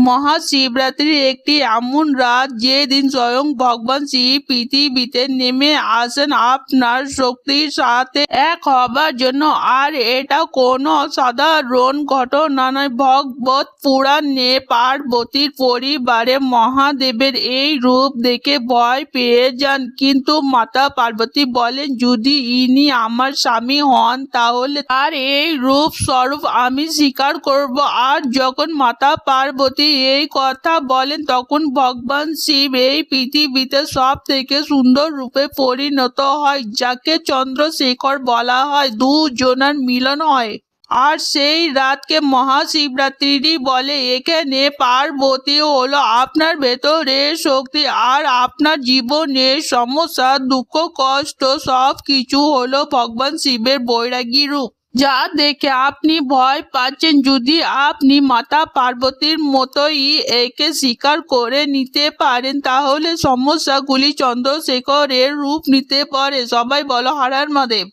মহাশিবরাত্রির একটি এমন রাত যেদিন স্বয়ং ভগবান শিব পৃথিবীতে নেমে আসেন আপনার শক্তির সাথে এক হবার জন্য। আর এটা কোনো সাধারণ ঘটনা নয়। ভগবত পুরাণে পার্বতীর পরিবারে মহাদেবের এই রূপ দেখে ভয় পেয়ে যান, কিন্তু মাতা পার্বতী বলেন যদি ইনি আমার স্বামী হন তাহলে তার এই রূপ স্বরূপ আমি স্বীকার করব। আর যখন মাতা পার্বতী এই কথা বলেন তখন ভগবান শিব এই পৃথিবীতে সব থেকে সুন্দর রূপে পরিণত হয়, যাকে চন্দ্রশেখর বলা হয়। দুজনের মিলন হয় আর সেই রাতকে মহাশিবরাত্রি বলে। এখানে পার্বতী হলো আপনার ভেতরের শক্তি আর আপনার জীবনের সমস্যা, দুঃখ, কষ্ট সব কিছু হলো ভগবান শিবের বৈরাগী রূপ, যা দেখে আপনি ভয় পাচ্ছেন। যদি আপনি মাতা পার্বতীর মতোই একে স্বীকার করে নিতে পারেন তাহলে সমস্যাগুলি চন্দ্রশেখরের রূপ নিতে পারে। সবাই বলো হর হর মহাদেব।